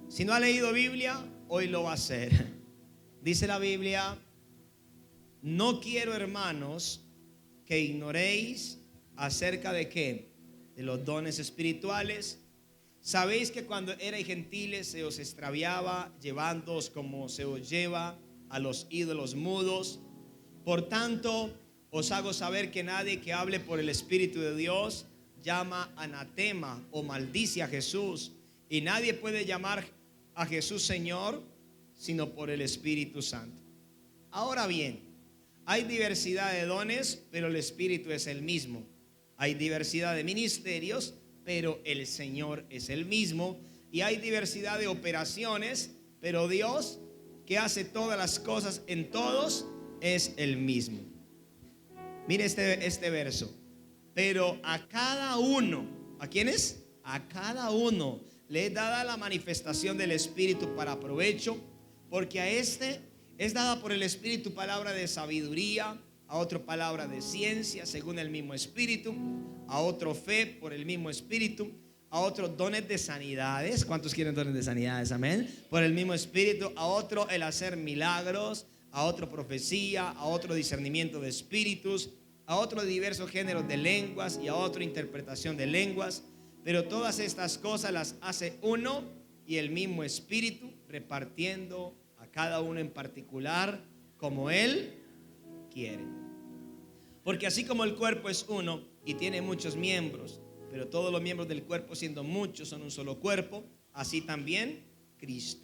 Si no ha leído Biblia, hoy lo va a hacer. Dice la Biblia: no quiero, hermanos, que ignoréis acerca de qué, de los dones espirituales. Sabéis que cuando erais gentiles se os extraviaba, llevándoos como se os lleva a los ídolos mudos. Por tanto, os hago saber que nadie que hable por el Espíritu de Dios llama anatema o maldice a Jesús, y nadie puede llamar a Jesús Señor sino por el Espíritu Santo. Ahora bien, hay diversidad de dones, pero el Espíritu es el mismo. Hay diversidad de ministerios, pero el Señor es el mismo. Y hay diversidad de operaciones, pero Dios, que hace todas las cosas en todos, es el mismo. Mire este verso. Pero a cada uno, ¿a quién es? A cada uno le es dada la manifestación del Espíritu para provecho, porque a este es dada por el Espíritu palabra de sabiduría, a otro palabra de ciencia según el mismo Espíritu, a otro fe por el mismo Espíritu, a otros dones de sanidades. ¿Cuántos quieren dones de sanidades? Amén. Por el mismo Espíritu, a otro el hacer milagros, a otro profecía, a otro discernimiento de espíritus, a otro diversos géneros de lenguas y a otro interpretación de lenguas. Pero todas estas cosas las hace uno y el mismo Espíritu, repartiendo a cada uno en particular como Él quiere. Porque así como el cuerpo es uno y tiene muchos miembros, pero todos los miembros del cuerpo, siendo muchos, son un solo cuerpo, así también Cristo.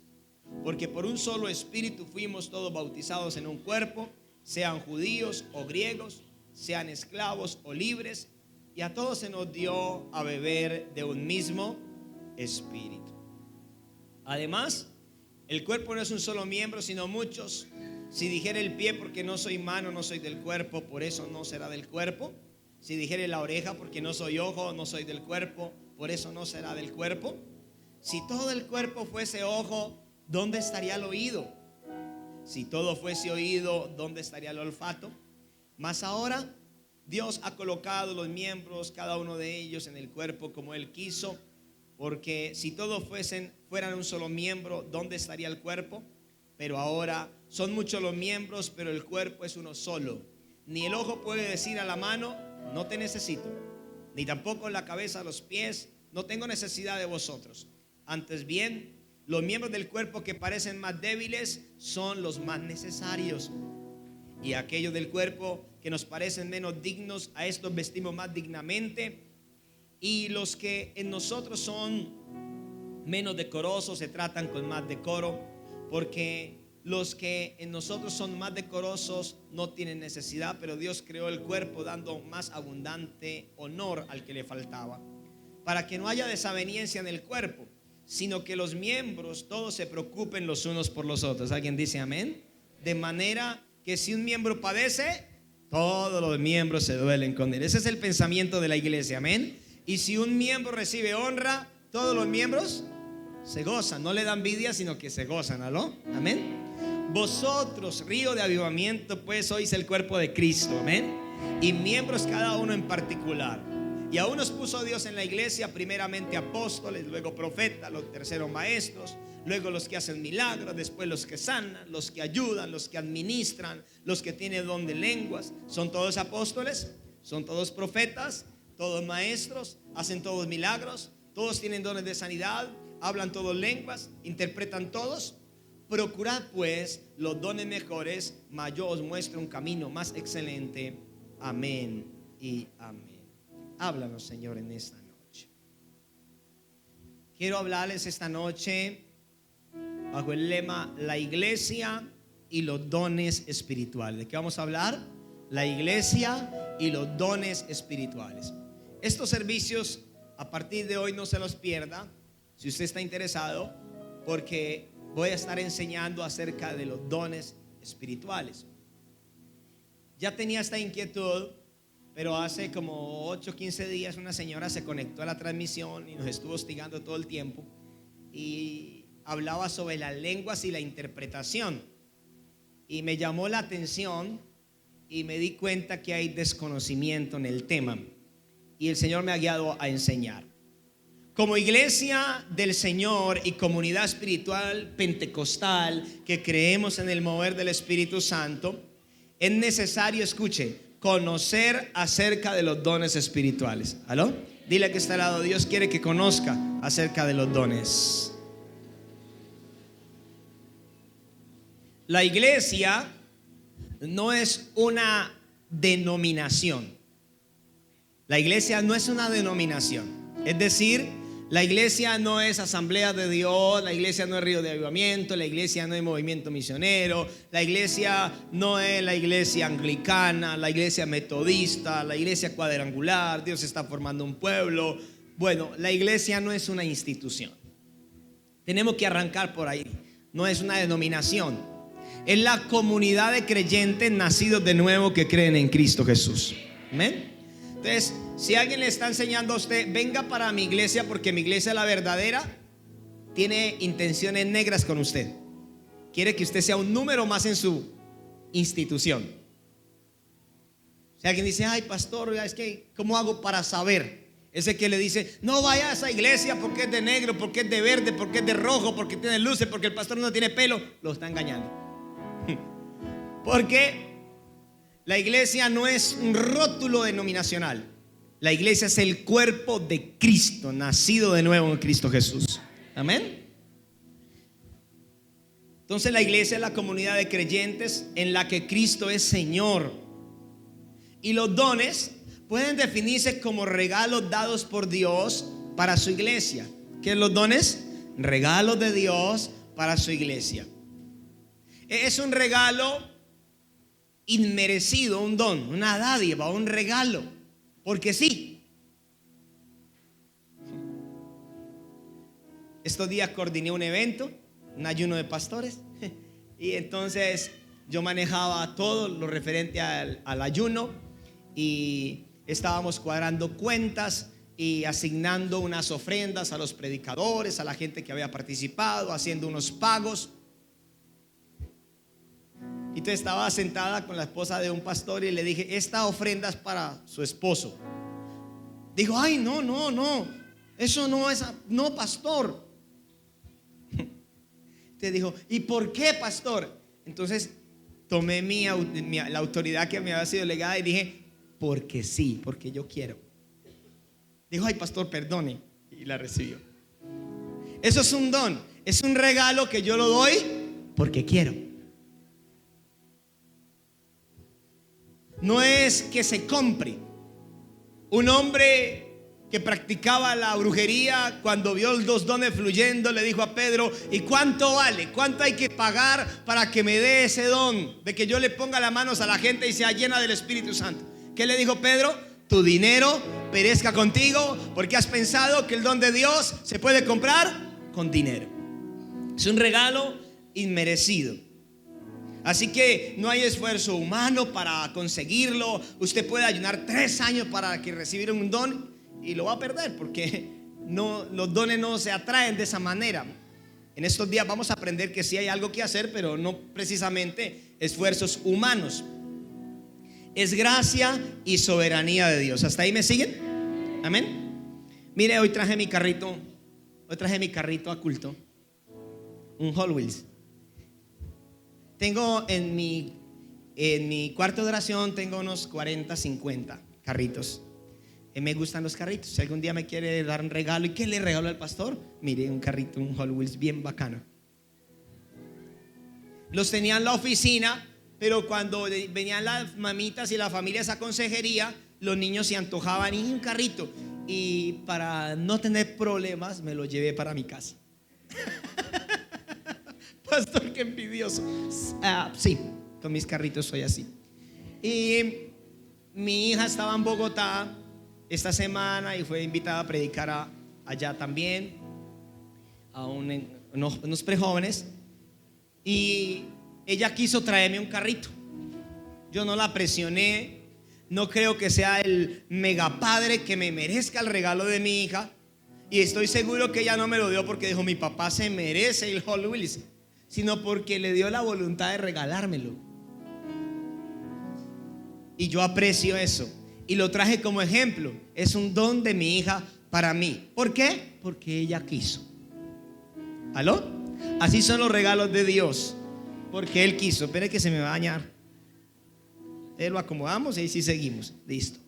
Porque por un solo Espíritu fuimos todos bautizados en un cuerpo, sean judíos o griegos, sean esclavos o libres, y a todos se nos dio a beber de un mismo Espíritu. Además, el cuerpo no es un solo miembro, sino muchos. Si dijere el pie, porque no soy mano, no soy del cuerpo, por eso no será del cuerpo. Si dijere la oreja, porque no soy ojo, no soy del cuerpo, por eso no será del cuerpo. Si todo el cuerpo fuese ojo, ¿dónde estaría el oído? Si todo fuese oído, ¿dónde estaría el olfato? Mas ahora Dios ha colocado los miembros, cada uno de ellos, en el cuerpo como Él quiso. Porque si todos fueran un solo miembro, ¿dónde estaría el cuerpo? Pero ahora son muchos los miembros, pero el cuerpo es uno solo. Ni el ojo puede decir a la mano: no te necesito, ni tampoco la cabeza a los pies: no tengo necesidad de vosotros. Antes bien, los miembros del cuerpo que parecen más débiles son los más necesarios. Y aquellos del cuerpo que nos parecen menos dignos, a estos vestimos más dignamente. Y los que en nosotros son menos decorosos se tratan con más decoro, porque los que en nosotros son más decorosos no tienen necesidad, pero Dios creó el cuerpo dando más abundante honor al que le faltaba, para que no haya desaveniencia en el cuerpo, sino que los miembros todos se preocupen los unos por los otros. ¿Alguien dice amén? De manera que si un miembro padece, todos los miembros se duelen con él. Ese es el pensamiento de la iglesia, amén. Y si un miembro recibe honra, todos los miembros se gozan. No le dan envidia, sino que se gozan. ¿Aló? Amén. Vosotros, río de avivamiento, pues sois el cuerpo de Cristo, amén. Y miembros cada uno en particular. Y a unos puso Dios en la iglesia, primeramente apóstoles, luego profetas, los terceros maestros, luego los que hacen milagros, después los que sanan, los que ayudan, los que administran, los que tienen don de lenguas. ¿Son todos apóstoles? ¿Son todos profetas? ¿Todos maestros? ¿Hacen todos milagros? ¿Todos tienen dones de sanidad? ¿Hablan todos lenguas? ¿Interpretan todos? Procurad pues los dones mejores, mas yo os muestro un camino más excelente. Amén y amén. Háblanos, Señor, en esta noche. Quiero hablarles esta noche bajo el lema: la iglesia y los dones espirituales. ¿De qué vamos a hablar? La iglesia y los dones espirituales. Estos servicios, a partir de hoy, no se los pierda, si usted está interesado, porque voy a estar enseñando acerca de los dones espirituales. Ya tenía esta inquietud, pero hace como 8 o 15 días una señora se conectó a la transmisión y nos estuvo hostigando todo el tiempo y hablaba sobre las lenguas y la interpretación, y me llamó la atención y me di cuenta que hay desconocimiento en el tema, y el Señor me ha guiado a enseñar. Como iglesia del Señor y comunidad espiritual pentecostal que creemos en el mover del Espíritu Santo, es necesario, escuche, conocer acerca de los dones espirituales. ¿Aló? Dile que está al lado, Dios quiere que conozca acerca de los dones. La iglesia no es una denominación. La iglesia no es una denominación. Es decir, la iglesia no es Asamblea de Dios, la iglesia no es Río de Avivamiento, la iglesia no es Movimiento Misionero, la iglesia no es la iglesia anglicana, la iglesia metodista, la iglesia cuadrangular. Dios está formando un pueblo. Bueno, la iglesia no es una institución. Tenemos que arrancar por ahí. No es una denominación. Es la comunidad de creyentes nacidos de nuevo que creen en Cristo Jesús. Amén. Entonces, si alguien le está enseñando a usted, venga para mi iglesia porque mi iglesia es la verdadera, tiene intenciones negras con usted. Quiere que usted sea un número más en su institución. Si alguien dice, ay pastor, es que ¿cómo hago para saber? Ese que le dice, no vaya a esa iglesia porque es de negro, porque es de verde, porque es de rojo, porque tiene luces, porque el pastor no tiene pelo, lo está engañando. Porque la iglesia no es un rótulo denominacional. La iglesia es el cuerpo de Cristo, nacido de nuevo en Cristo Jesús. Amén. Entonces la iglesia es la comunidad de creyentes en la que Cristo es Señor. Y los dones pueden definirse como regalos dados por Dios para su iglesia. ¿Qué son los dones? Regalos de Dios para su iglesia. Es un regalo inmerecido, un don, una dádiva, un regalo, porque sí. Estos días coordiné un evento, un ayuno de pastores, y entonces yo manejaba todo lo referente al ayuno y estábamos cuadrando cuentas y asignando unas ofrendas a los predicadores, a la gente que había participado, haciendo unos pagos. Y entonces estaba sentada con la esposa de un pastor y le dije, esta ofrenda es para su esposo. Dijo, ay, no, eso no es, no, pastor. Entonces dijo, ¿y por qué, pastor? Entonces tomé la autoridad que me había sido legada y dije, porque sí, porque yo quiero. Dijo, ay, pastor, perdone. Y la recibió. Eso es un don, es un regalo que yo lo doy porque quiero. No es que se compre. Un hombre que practicaba la brujería, cuando vio los dos dones fluyendo, le dijo a Pedro, ¿y cuánto vale? ¿Cuánto hay que pagar para que me dé ese don? De que yo le ponga las manos a la gente y sea llena del Espíritu Santo. ¿Qué le dijo Pedro? Tu dinero perezca contigo, porque has pensado que el don de Dios se puede comprar con dinero. Es un regalo inmerecido. Así que no hay esfuerzo humano para conseguirlo. Usted puede ayunar 3 años para que recibir un don y lo va a perder, porque los dones no se atraen de esa manera. En estos días vamos a aprender que sí hay algo que hacer, pero no precisamente esfuerzos humanos. Es gracia y soberanía de Dios. ¿Hasta ahí me siguen? Amén. Mire, hoy traje mi carrito a culto, un Hot Wheels. Tengo en mi cuarto de oración, tengo unos 40, 50 carritos. Me gustan los carritos. Si algún día me quiere dar un regalo, ¿y qué le regalo al pastor? Mire, un carrito, un Hot Wheels bien bacano. Los tenía en la oficina, pero cuando venían las mamitas y las familias a consejería, los niños se antojaban y un carrito. Y para no tener problemas, me lo llevé para mi casa. Pastor, qué envidioso. Sí, con mis carritos soy así. Y mi hija estaba en Bogotá esta semana y fue invitada a predicar allá también a unos prejóvenes. Y ella quiso traerme un carrito. Yo no la presioné. No creo que sea el mega padre que me merezca el regalo de mi hija. Y estoy seguro que ella no me lo dio porque dijo, mi papá se merece el Hot Wheels, sino porque le dio la voluntad de regalármelo. Y yo aprecio eso y lo traje como ejemplo. Es un don de mi hija para mí. ¿Por qué? Porque ella quiso. ¿Aló? Así son los regalos de Dios. Porque Él quiso. Espere que se me va a dañar. Lo acomodamos y ahí sí seguimos. Listo.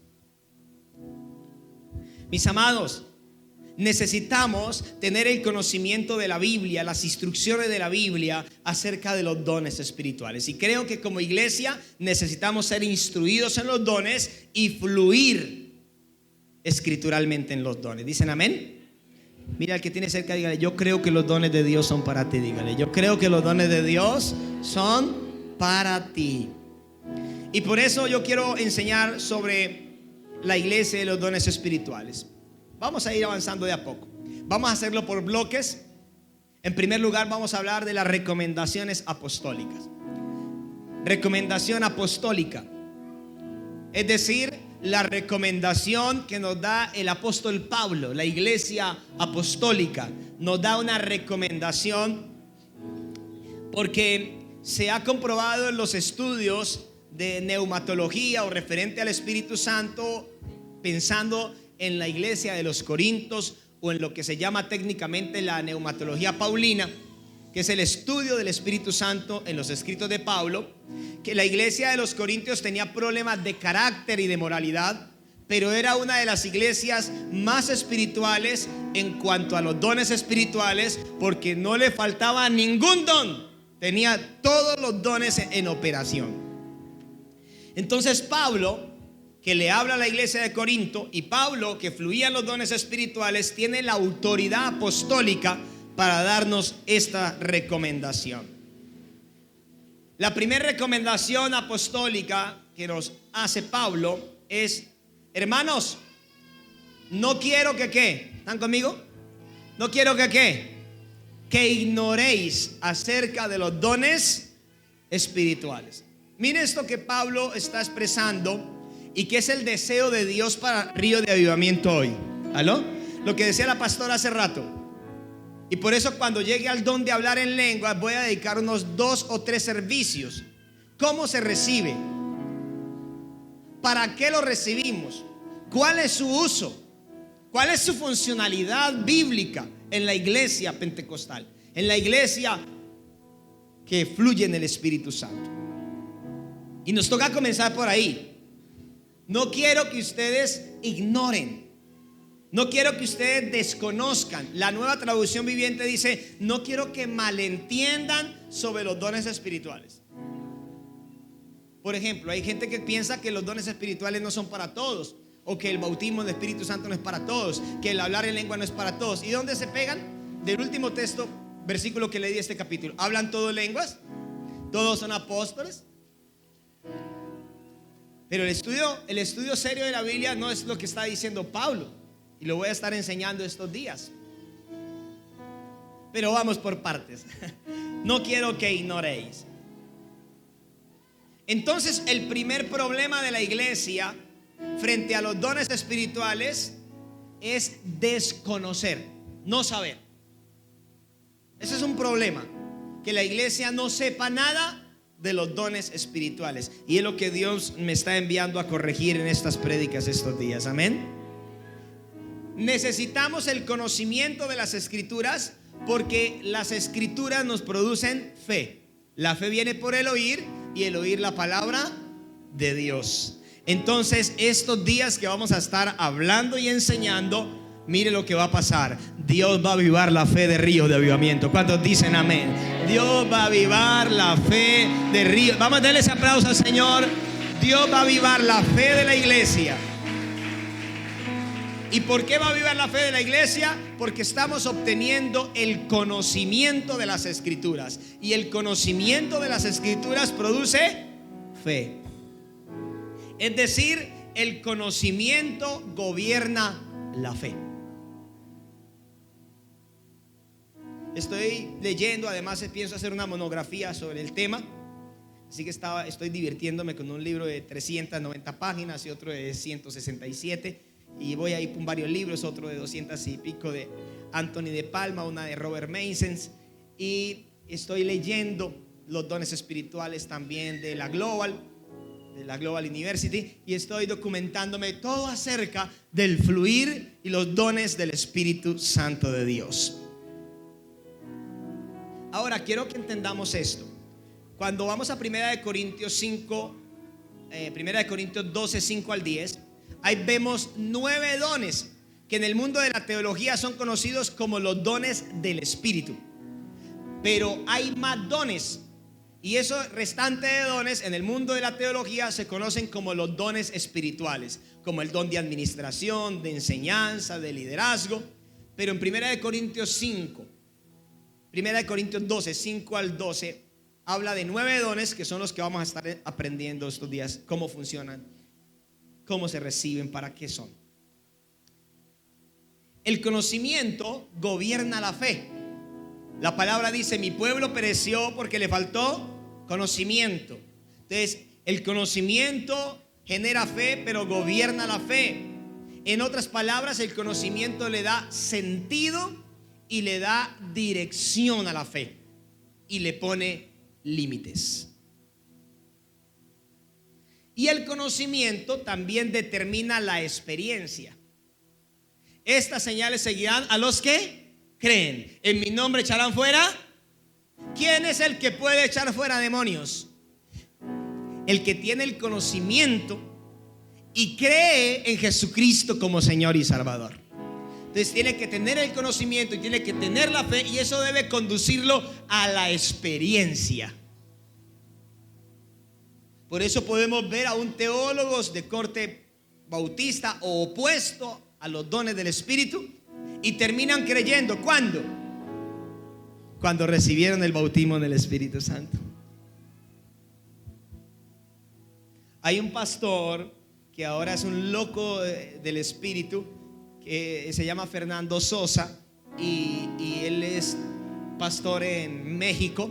Mis amados, necesitamos tener el conocimiento de la Biblia, las instrucciones de la Biblia acerca de los dones espirituales. Y creo que como iglesia necesitamos ser instruidos en los dones y fluir escrituralmente en los dones. ¿Dicen amén? Mira al que tiene cerca, dígale: yo creo que los dones de Dios son para ti. Dígale: yo creo que los dones de Dios son para ti. Y por eso yo quiero enseñar sobre la iglesia y los dones espirituales. Vamos a ir avanzando de a poco. Vamos a hacerlo por bloques. En primer lugar, vamos a hablar de las recomendaciones apostólicas. Recomendación apostólica, es decir, la recomendación que nos da el apóstol Pablo. La iglesia apostólica nos da una recomendación porque se ha comprobado en los estudios de neumatología o referente al Espíritu Santo, pensando en la iglesia de los Corintios o en lo que se llama técnicamente la neumatología paulina, que es el estudio del Espíritu Santo en los escritos de Pablo, que la iglesia de los Corintios tenía problemas de carácter y de moralidad, pero era una de las iglesias más espirituales en cuanto a los dones espirituales, porque no le faltaba ningún don, tenía todos los dones en operación. Entonces Pablo, que le habla a la iglesia de Corinto, y Pablo, que fluía en los dones espirituales, tiene la autoridad apostólica para darnos esta recomendación. La primera recomendación apostólica que nos hace Pablo es: hermanos, no quiero que ¿qué? ¿Están conmigo? No quiero que ¿qué? Que ignoréis acerca de los dones espirituales. Mire esto que Pablo está expresando y que es el deseo de Dios para Río de Avivamiento hoy. ¿Aló? Lo que decía la pastora hace rato. Y por eso cuando llegue al don de hablar en lenguas voy a dedicar unos 2 o 3 servicios. ¿Cómo se recibe? ¿Para qué lo recibimos? ¿Cuál es su uso? ¿Cuál es su funcionalidad bíblica en la iglesia pentecostal? En la iglesia que fluye en el Espíritu Santo. Y nos toca comenzar por ahí. No quiero que ustedes ignoren. No quiero que ustedes desconozcan. La Nueva Traducción Viviente dice: no quiero que malentiendan sobre los dones espirituales. Por ejemplo, hay gente que piensa que los dones espirituales no son para todos, o que el bautismo del Espíritu Santo no es para todos, que el hablar en lengua no es para todos. ¿Y dónde se pegan? Del último texto, versículo que leí de este capítulo. ¿Hablan todos lenguas? ¿Todos son apóstoles? Pero el estudio serio de la Biblia no es lo que está diciendo Pablo, y lo voy a estar enseñando estos días. Pero vamos por partes. No quiero que ignoréis. Entonces, el primer problema de la iglesia frente a los dones espirituales es desconocer, no saber. Ese es un problema, que la iglesia no sepa nada de los dones espirituales. Y es lo que Dios me está enviando a corregir en estas prédicas estos días. Amén. Necesitamos el conocimiento de las escrituras, porque las escrituras nos producen fe. La fe viene por el oír, y el oír la palabra de Dios. Entonces, estos días que vamos a estar hablando y enseñando, mire lo que va a pasar. Dios va a avivar la fe de Río de Avivamiento. ¿Cuántos dicen amén? Dios va a avivar la fe de Río. Vamos a darle ese aplauso al Señor. Dios va a avivar la fe de la iglesia. ¿Y por qué va a avivar la fe de la iglesia? Porque estamos obteniendo el conocimiento de las escrituras. Y el conocimiento de las escrituras produce fe. Es decir, el conocimiento gobierna la fe. Estoy leyendo, además pienso hacer una monografía sobre el tema. Así que estoy divirtiéndome con un libro de 390 páginas y otro de 167. Y voy a ir con varios libros, otro de 200 y pico de Anthony de Palma, una de Robert Masons. Y estoy leyendo los dones espirituales también de la Global, de la Global University y estoy documentándome todo acerca del fluir y los dones del Espíritu Santo de Dios. Ahora quiero que entendamos esto. Cuando vamos a 1 Corintios 5, 1 Corintios 12, 5 al 10, ahí vemos 9 dones que en el mundo de la teología son conocidos como los dones del Espíritu. Pero hay más dones, y esos restantes de dones en el mundo de la teología se conocen como los dones espirituales, como el don de administración, de enseñanza, de liderazgo. Pero en 1 Corintios 5, 1 Corintios 12, 5 al 12, habla de 9 dones que son los que vamos a estar aprendiendo estos días, cómo funcionan, cómo se reciben, para qué son. El conocimiento gobierna la fe. La palabra dice: mi pueblo pereció porque le faltó conocimiento. Entonces, el conocimiento genera fe, pero gobierna la fe. En otras palabras, el conocimiento le da sentido y le da dirección a la fe y le pone límites. Y el conocimiento también determina la experiencia. Estas señales seguirán a los que creen. En mi nombre echarán fuera. ¿Quién es el que puede echar fuera demonios? El que tiene el conocimiento y cree en Jesucristo como Señor y Salvador. Entonces tiene que tener el conocimiento y tiene que tener la fe, y eso debe conducirlo a la experiencia. Por eso podemos ver aún teólogos de corte bautista o opuesto a los dones del Espíritu, y terminan creyendo. ¿Cuándo? Cuando recibieron el bautismo del Espíritu Santo. Hay un pastor que ahora es un loco del Espíritu, que se llama Fernando Sosa, y él es pastor en México.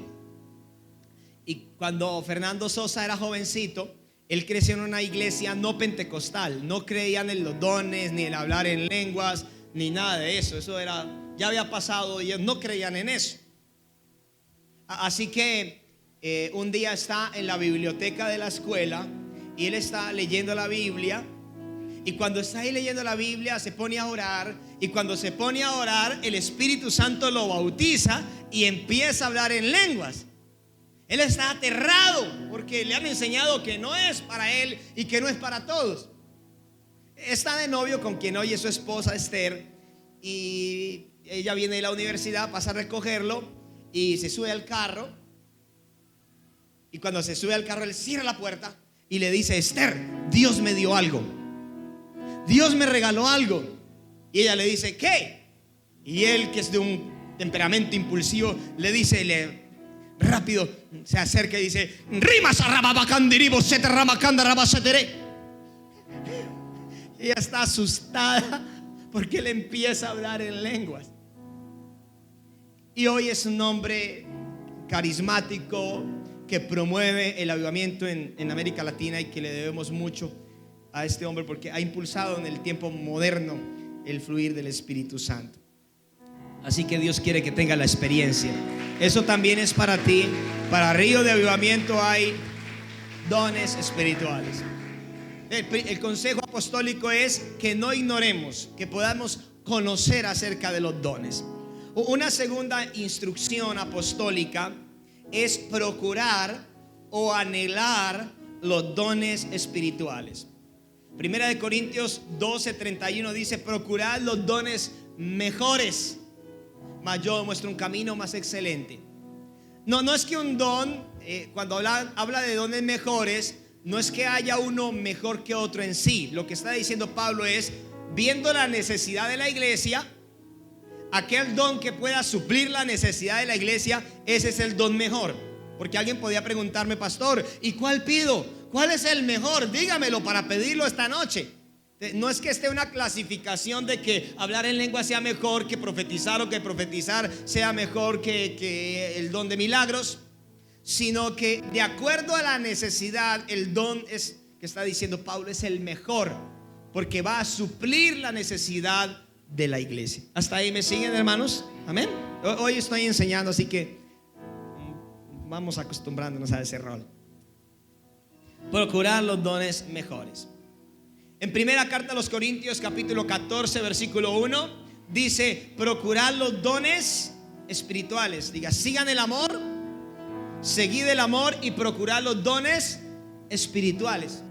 Y cuando Fernando Sosa era jovencito, él creció en una iglesia no pentecostal. No creían en los dones, ni en hablar en lenguas, ni nada de eso. Eso era, ya había pasado, y ellos no creían en eso. Así que un día está en la biblioteca de la escuela y él está leyendo la Biblia. Y cuando está ahí leyendo la Biblia, se pone a orar. Y cuando se pone a orar, el Espíritu Santo lo bautiza y empieza a hablar en lenguas. Él está aterrado porque le han enseñado que no es para él y que no es para todos. Está de novio con quien hoy es su esposa Esther, y ella viene de la universidad, pasa a recogerlo y se sube al carro. Y cuando se sube al carro, él cierra la puerta y le dice: Esther, Dios me dio algo, Dios me regaló algo. Y ella le dice: ¿qué? Y él, que es de un temperamento impulsivo, le dice, rápido se acerca y dice: rimas arrababacandiribo sete ramacanda rabasetere. Ella está asustada porque él empieza a hablar en lenguas. Y hoy es un hombre carismático que promueve el avivamiento en América Latina, y que le debemos mucho a este hombre porque ha impulsado en el tiempo moderno el fluir del Espíritu Santo. Así que Dios quiere que tenga la experiencia. Eso también es para ti. Para Río de Avivamiento hay dones espirituales. El consejo apostólico es que no ignoremos, que podamos conocer acerca de los dones. Una segunda instrucción apostólica es procurar o anhelar los dones espirituales. Primera de Corintios 12:31 dice: procurad los dones mejores, mas yo muestro un camino más excelente. No es que un don, cuando habla de dones mejores, no es que haya uno mejor que otro en sí. Lo que está diciendo Pablo es: viendo la necesidad de la iglesia, aquel don que pueda suplir la necesidad de la iglesia, ese es el don mejor. Porque alguien podía preguntarme: pastor, ¿y cuál pido? ¿Cuál es el mejor? Dígamelo para pedirlo esta noche. No es que esté una clasificación de que hablar en lengua sea mejor que profetizar, o que profetizar sea mejor que el don de milagros, sino que de acuerdo a la necesidad, el don es, que está diciendo Pablo, es el mejor, porque va a suplir la necesidad de la iglesia. ¿Hasta ahí me siguen, hermanos? Amén. Hoy estoy enseñando, así que vamos acostumbrándonos a ese rol. Procurar los dones mejores. En primera carta a los Corintios, capítulo 14, versículo 1, dice: procurad los dones espirituales. Diga: sigan el amor, seguid el amor y procurad los dones espirituales.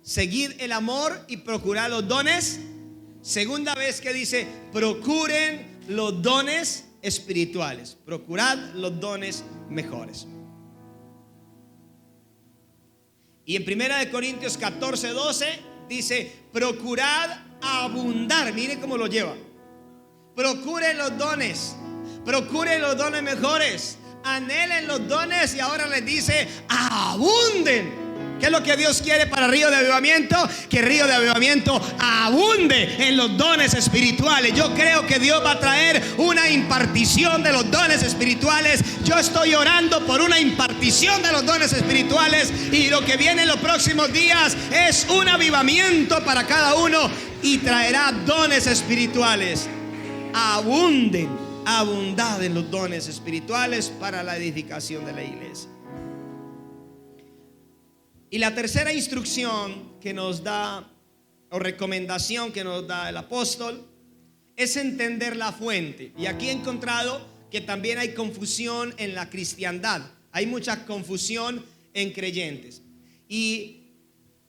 Seguid el amor y procurad los dones. Segunda vez que dice: procuren los dones espirituales. Procurad los dones mejores. Y en primera de Corintios 14, 12 dice: procurad abundar. Mire cómo lo lleva. Procuren los dones mejores. Anhelen los dones, y ahora les dice: abunden. ¿Qué es lo que Dios quiere para Río de Avivamiento? Que Río de Avivamiento abunde en los dones espirituales. Yo creo que Dios va a traer una impartición de los dones espirituales. Yo estoy orando por una impartición de los dones espirituales, y lo que viene en los próximos días es un avivamiento para cada uno, y traerá dones espirituales. Abundad en los dones espirituales para la edificación de la iglesia. Y la tercera instrucción que nos da, o recomendación que nos da el apóstol, es entender la fuente. Y aquí he encontrado que también hay confusión en la cristiandad. Hay mucha confusión en creyentes. Y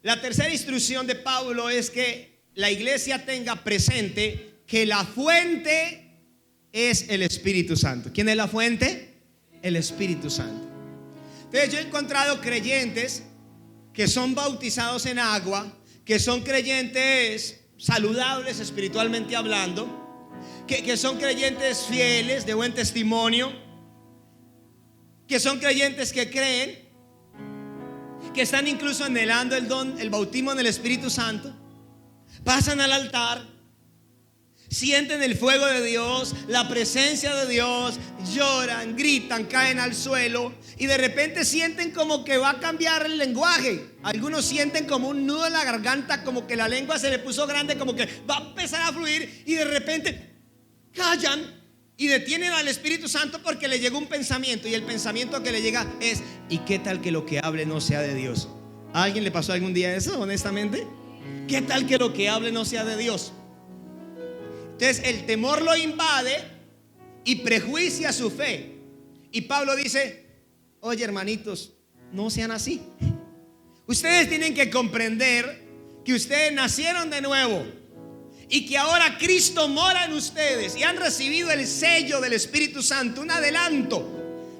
la tercera instrucción de Pablo es que la iglesia tenga presente que la fuente es el Espíritu Santo. ¿Quién es la fuente? El Espíritu Santo. Entonces yo he encontrado creyentes que son bautizados en agua, que son creyentes saludables espiritualmente hablando, que son creyentes fieles, de buen testimonio, que son creyentes que creen, que están incluso anhelando el don, el bautismo en el Espíritu Santo. Pasan al altar, sienten el fuego de Dios, la presencia de Dios, lloran, gritan, caen al suelo, y de repente sienten como que va a cambiar el lenguaje. Algunos sienten como un nudo en la garganta, como que la lengua se le puso grande, como que va a empezar a fluir, y de repente callan y detienen al Espíritu Santo porque le llegó un pensamiento, y el pensamiento que le llega es: ¿y qué tal que lo que hable no sea de Dios? ¿A alguien le pasó algún día eso, honestamente? ¿Qué tal que lo que hable no sea de Dios? Entonces el temor lo invade y prejuicia su fe. Y Pablo dice: oye, hermanitos, no sean así. Ustedes tienen que comprender que ustedes nacieron de nuevo, y que ahora Cristo mora en ustedes, y han recibido el sello del Espíritu Santo, un adelanto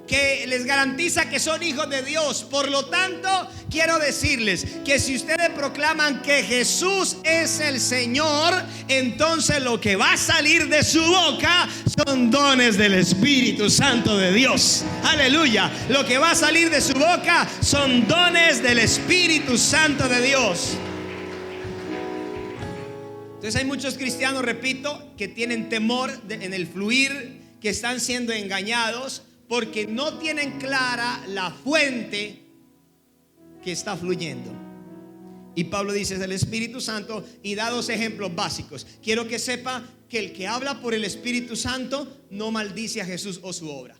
que les garantiza que son hijos de Dios. Por lo tanto, quiero decirles que si ustedes proclaman que Jesús es el Señor, entonces lo que va a salir de su boca son dones del Espíritu Santo de Dios. Aleluya. Lo que va a salir de su boca son dones del Espíritu Santo de Dios. Entonces hay muchos cristianos, repito, que tienen temor en el fluir, que están siendo engañados porque no tienen clara la fuente que está fluyendo. Y Pablo dice: es el Espíritu Santo, y da dos ejemplos básicos. Quiero que sepa que el que habla por el Espíritu Santo no maldice a Jesús o su obra.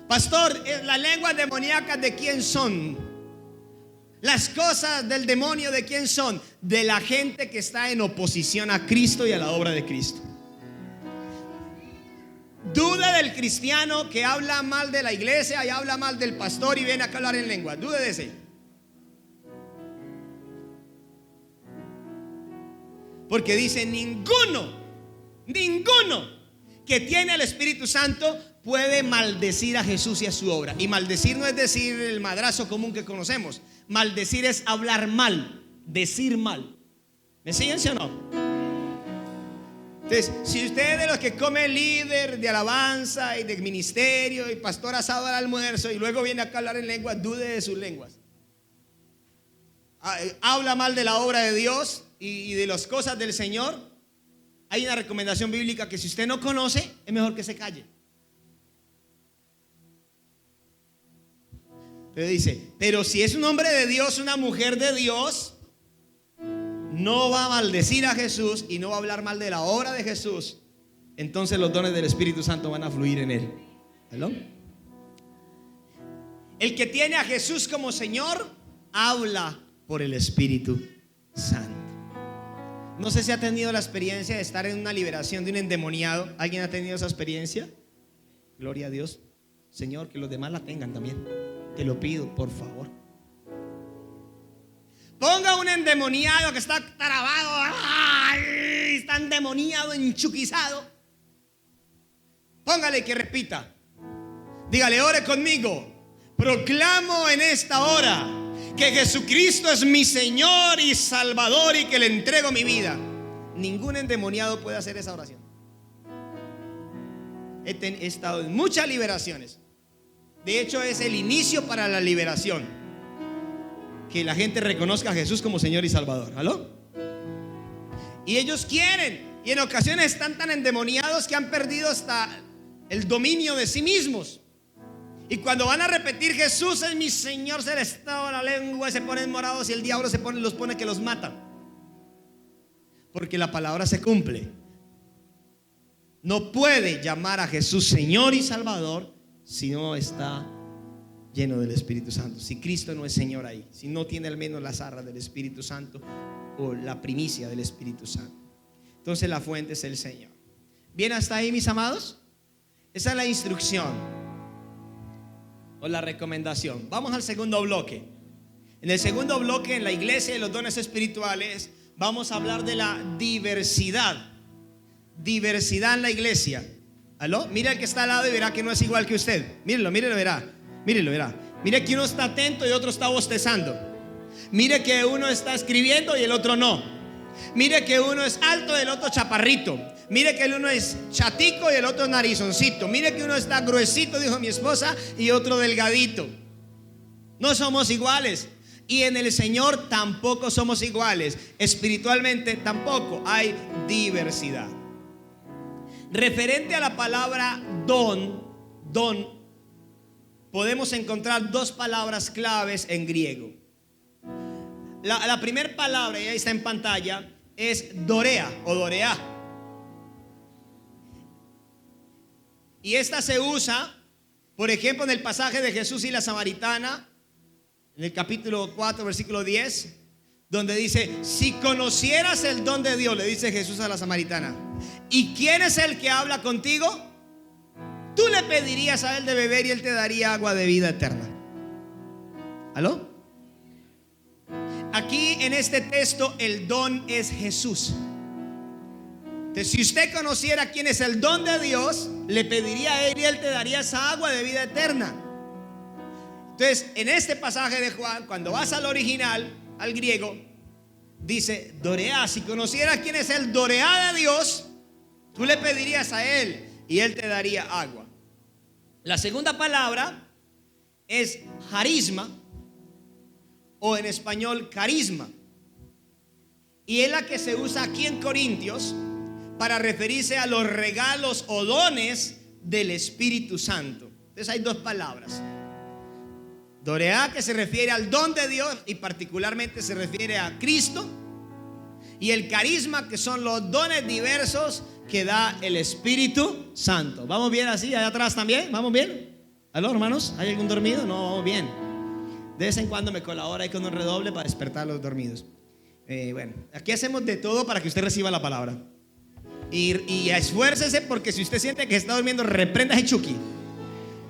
Pastor, ¿las lenguas demoníacas de quién son? Las cosas del demonio, ¿de quién son? De la gente que está en oposición a Cristo y a la obra de Cristo. Duda del cristiano que habla mal de la iglesia y habla mal del pastor y viene acá a hablar en lengua. Dude de ese. Porque dice: ninguno que tiene el Espíritu Santo puede maldecir a Jesús y a su obra. Y maldecir no es decir el madrazo común que conocemos. Maldecir es hablar mal, decir mal. ¿Me siguen, sí o no? Entonces, si usted es de los que come líder de alabanza y de ministerio y pastor asado al almuerzo y luego viene acá a hablar en lenguas, dude de sus lenguas. Habla mal de la obra de Dios y de las cosas del Señor. Hay una recomendación bíblica que si usted no conoce, es mejor que se calle. Pero dice: pero si es un hombre de Dios, una mujer de Dios, no va a maldecir a Jesús y no va a hablar mal de la obra de Jesús, entonces los dones del Espíritu Santo van a fluir en él. ¿Hello? El que tiene a Jesús como Señor habla por el Espíritu Santo. No sé si ha tenido la experiencia de estar en una liberación de un endemoniado. ¿Alguien ha tenido esa experiencia? Gloria a Dios. Señor, que los demás la tengan también. Te lo pido, por favor. Ponga un endemoniado que está trabado, está endemoniado, enchuquizado. Póngale que repita. Dígale, ore conmigo. Proclamo en esta hora que Jesucristo es mi Señor y Salvador y que le entrego mi vida. Ningún endemoniado puede hacer esa oración. He estado en muchas liberaciones. De hecho, es el inicio para la liberación, que la gente reconozca a Jesús como Señor y Salvador. ¿Aló? Y ellos quieren, y en ocasiones están tan endemoniados que han perdido hasta el dominio de sí mismos. Y cuando van a repetir Jesús es mi Señor, se les está la lengua y se ponen morados y el diablo los pone que los mata. Porque la palabra se cumple. No puede llamar a Jesús Señor y Salvador si no está lleno del Espíritu Santo. Si Cristo no es Señor ahí, si no tiene al menos las arras del Espíritu Santo o la primicia del Espíritu Santo. Entonces la fuente es el Señor. ¿Bien hasta ahí, mis amados? Esa es la instrucción o la recomendación. Vamos al segundo bloque. En el segundo bloque, en la iglesia y los dones espirituales, vamos a hablar de la diversidad. Diversidad en la iglesia. ¿Aló? Mira el que está al lado y verá que no es igual que usted. Mírelo, verá. Mírelo, verá. Mire que uno está atento y otro está bostezando. Mire que uno está escribiendo y el otro no. Mire que uno es alto y el otro chaparrito. Mire que el uno es chatico y el otro narizoncito. Mire que uno está gruesito, dijo mi esposa, y otro delgadito. No somos iguales. Y en el Señor tampoco somos iguales. Espiritualmente tampoco hay diversidad. Referente a la palabra don, podemos encontrar dos palabras claves en griego. La primera palabra, y ahí está en pantalla, es dorea o dorea. Y esta se usa, por ejemplo, en el pasaje de Jesús y la samaritana, en el capítulo 4, versículo 10, donde dice: si conocieras el don de Dios, le dice Jesús a la samaritana, ¿y quién es el que habla contigo? Tú le pedirías a él de beber y él te daría agua de vida eterna. ¿Aló? Aquí en este texto el don es Jesús. Entonces, si usted conociera quién es el don de Dios, le pediría a él y él te daría esa agua de vida eterna. Entonces, en este pasaje de Juan, cuando vas al original, al griego, dice dorea. Si conocieras quién es el dorea de Dios, tú le pedirías a él y él te daría agua. La segunda palabra es harisma, o en español carisma, y es la que se usa aquí en Corintios para referirse a los regalos o dones del Espíritu Santo. Entonces hay dos palabras: dorea, que se refiere al don de Dios y particularmente se refiere a Cristo, y el carisma, que son los dones diversos que da el Espíritu Santo. ¿Vamos bien así? ¿Allá atrás también? ¿Vamos bien? ¿Aló, hermanos? ¿Hay algún dormido? No, vamos bien. De vez en cuando me colabora ahí con un redoble para despertar a los dormidos. Bueno, aquí hacemos de todo para que usted reciba la palabra. Y esfuércese, porque si usted siente que está durmiendo, reprenda ese Chucky,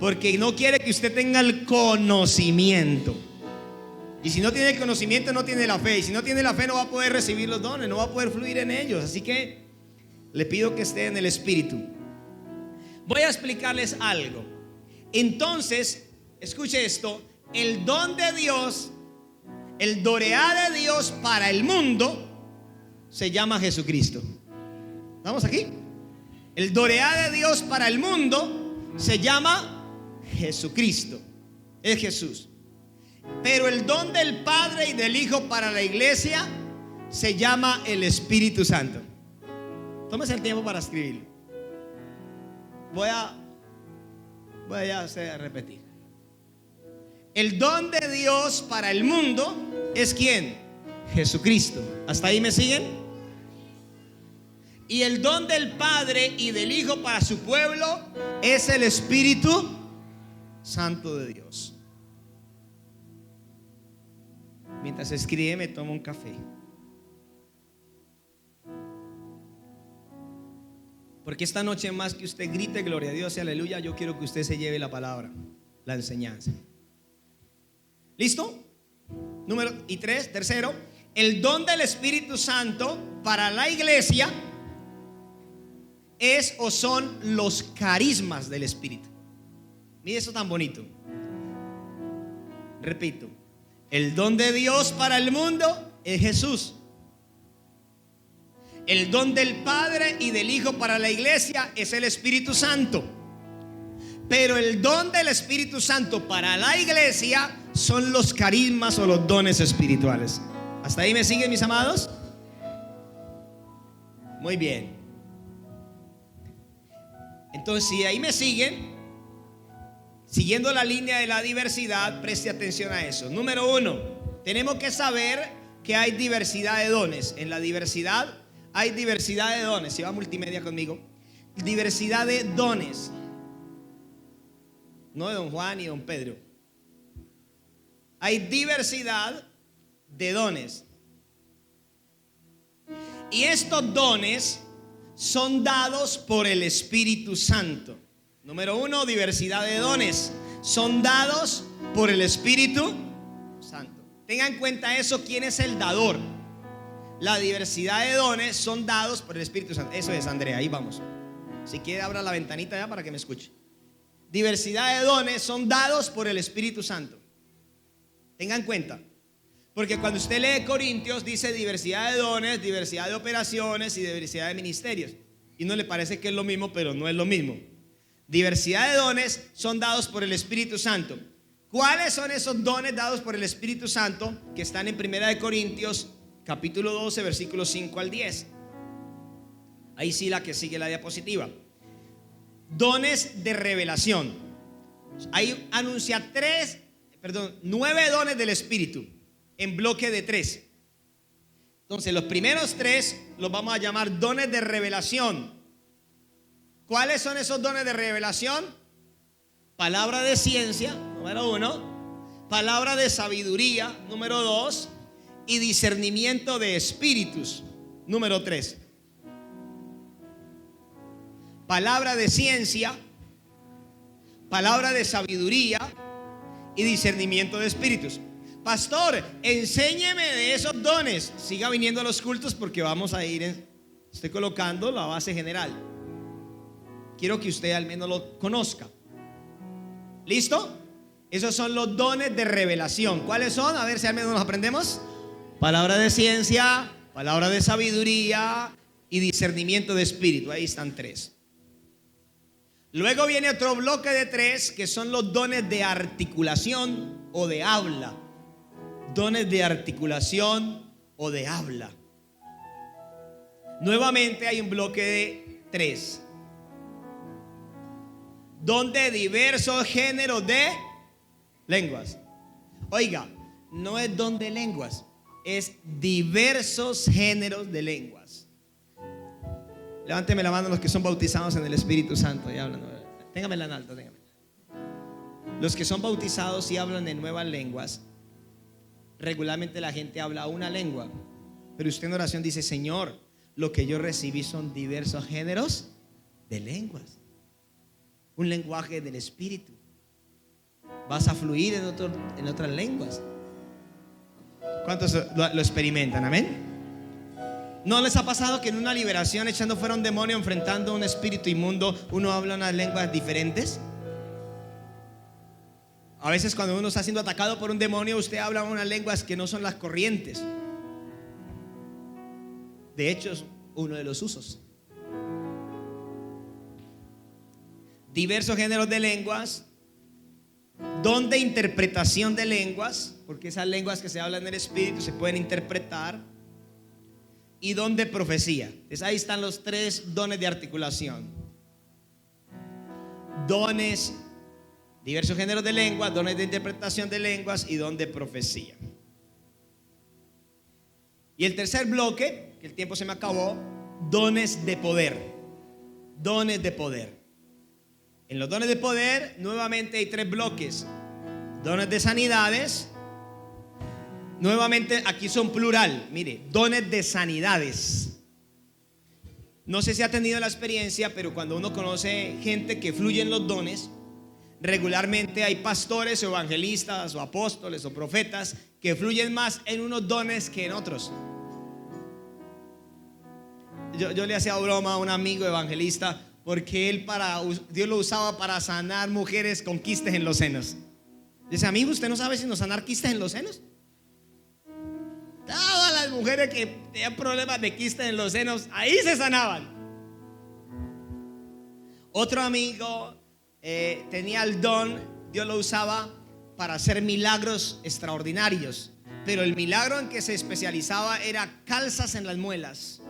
porque no quiere que usted tenga el conocimiento. Y si no tiene el conocimiento, no tiene la fe. Y si no tiene la fe, no va a poder recibir los dones, no va a poder fluir en ellos. Así que le pido que esté en el Espíritu. Voy a explicarles algo. Entonces, escuche esto: el don de Dios, el dorea de Dios para el mundo, se llama Jesucristo. ¿Estamos aquí? El dorea de Dios para el mundo se llama Jesucristo. Es Jesús. Pero el don del Padre y del Hijo para la iglesia se llama el Espíritu Santo. Tómese el tiempo para escribirlo. Voy a repetir. El don de Dios para el mundo es ¿quién? Jesucristo. ¿Hasta ahí me siguen? Y el don del Padre y del Hijo para su pueblo es el Espíritu Santo de Dios. Mientras escribe, me tomo un café. Porque esta noche, más que usted grite gloria a Dios y aleluya, yo quiero que usted se lleve la palabra, la enseñanza. ¿Listo? Tercero, el don del Espíritu Santo para la iglesia es o son los carismas del Espíritu. Mire eso tan bonito. Repito, el don de Dios para el mundo es Jesús. El don del Padre y del Hijo para la iglesia es el Espíritu Santo. Pero el don del Espíritu Santo para la iglesia son los carismas o los dones espirituales. ¿Hasta ahí me siguen, mis amados? Muy bien. Entonces, si ahí me siguen, siguiendo la línea de la diversidad, preste atención a eso. Número 1, tenemos que saber que hay diversidad de dones. En la diversidad hay diversidad de dones. Si va multimedia conmigo, diversidad de dones. No de don Juan y don Pedro. Hay diversidad de dones. Y estos dones son dados por el Espíritu Santo. Número 1, diversidad de dones. Son dados por el Espíritu Santo. Tengan en cuenta eso, ¿quién es el dador? La diversidad de dones son dados por el Espíritu Santo. Eso es, Andrea, ahí vamos. Si quiere, abra la ventanita ya para que me escuche. Diversidad de dones son dados por el Espíritu Santo. Tengan en cuenta. Porque cuando usted lee Corintios, dice diversidad de dones, diversidad de operaciones y diversidad de ministerios. Y no le parece que es lo mismo, pero no es lo mismo. Diversidad de dones son dados por el Espíritu Santo. ¿Cuáles son esos dones dados por el Espíritu Santo? Que están en 1 Corintios capítulo 12, versículos 5 al 10. Ahí sí, la que sigue la diapositiva. Dones de revelación. Ahí anuncia 9 dones del Espíritu en bloque de 3. Entonces los primeros 3 los vamos a llamar dones de revelación. ¿Cuáles son esos dones de revelación? Palabra de ciencia, número 1. Palabra de sabiduría, número 2. Y discernimiento de espíritus, número 3. Palabra de ciencia, palabra de sabiduría y discernimiento de espíritus. Pastor, enséñeme de esos dones. Siga viniendo a los cultos porque vamos a ir, estoy colocando la base general. Quiero que usted al menos lo conozca. ¿Listo? Esos son los dones de revelación. ¿Cuáles son? A ver si al menos los aprendemos. Palabra de ciencia, palabra de sabiduría y discernimiento de espíritu. Ahí están 3. Luego viene otro bloque de 3 que son los dones de articulación o de habla. Dones de articulación o de habla. Nuevamente hay un bloque de 3. Don de diversos géneros de lenguas. Oiga, no es don de lenguas, es diversos géneros de lenguas. Levánteme la mano los que son bautizados en el Espíritu Santo y hablan. Téngamela en alto, téngamela. Los que son bautizados y hablan en nuevas lenguas. Regularmente la gente habla una lengua, pero usted en oración dice: Señor, lo que yo recibí son diversos géneros de lenguas. Un lenguaje del Espíritu. Vas a fluir en otras lenguas. ¿Cuántos lo experimentan? Amén. ¿No les ha pasado que en una liberación, echando fuera un demonio, enfrentando a un espíritu inmundo, uno habla unas lenguas diferentes? A veces cuando uno está siendo atacado por un demonio, usted habla unas lenguas que no son las corrientes. De hecho, es uno de los usos. Diversos géneros de lenguas. Don de interpretación de lenguas, porque esas lenguas que se hablan en el Espíritu se pueden interpretar. Y don de profecía. Entonces ahí están los 3 dones de articulación. Dones, diversos géneros de lenguas, dones de interpretación de lenguas y don de profecía. Y el tercer bloque, que el tiempo se me acabó, dones de poder. Dones de poder. En los dones de poder nuevamente hay 3 bloques: dones de sanidades, Nuevamente aquí son plural, mire, dones de sanidades. No sé si ha tenido la experiencia, pero cuando uno conoce gente que fluye en los dones, regularmente hay pastores o evangelistas o apóstoles o profetas que fluyen más en unos dones que en otros. Yo le hacía broma a un amigo evangelista porque Dios lo usaba para sanar mujeres con quistes en los senos. Dice, amigo, ¿usted no sabe si nos sanar quistes en los senos? Todas las mujeres que tenían problemas de quistes en los senos, ahí se sanaban. Otro amigo tenía el don, Dios lo usaba para hacer milagros extraordinarios, pero el milagro en que se especializaba era calzas en las muelas,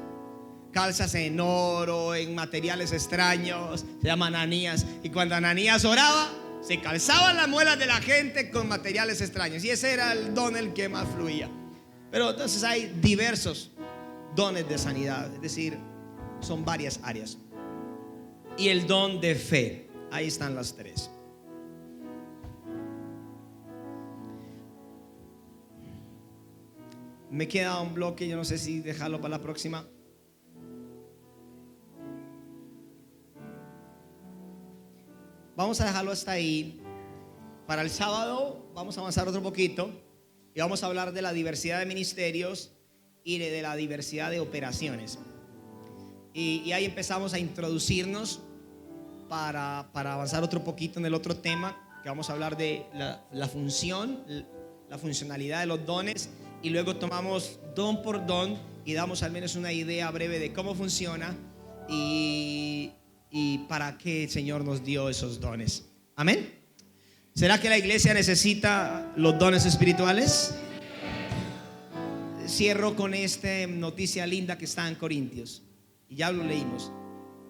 calzas en oro, en materiales extraños. Se llama Ananías. Y cuando Ananías oraba, se calzaban las muelas de la gente con materiales extraños, y ese era el don el que más fluía. Pero entonces hay diversos dones de sanidad, es decir, son varias áreas. Y el don de fe, ahí están las tres. Me queda un bloque, yo no sé si dejarlo para la próxima. Vamos a dejarlo hasta ahí. Para el sábado vamos a avanzar otro poquito y vamos a hablar de la diversidad de ministerios y de la diversidad de operaciones. Y ahí empezamos a introducirnos para avanzar otro poquito en el otro tema, que vamos a hablar de la función, la funcionalidad de los dones, y luego tomamos don por don y damos al menos una idea breve de cómo funciona y para qué el Señor nos dio esos dones. Amén. ¿Será que la iglesia necesita los dones espirituales? Cierro con esta noticia linda que está en Corintios, y ya lo leímos.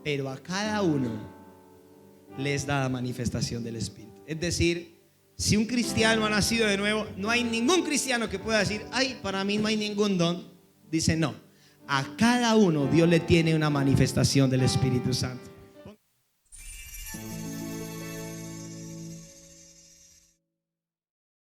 Pero a cada uno les da la manifestación del Espíritu. Es decir, si un cristiano ha nacido de nuevo, no hay ningún cristiano que pueda decir, ay, para mí no hay ningún don. Dice, no, a cada uno Dios le tiene una manifestación del Espíritu Santo.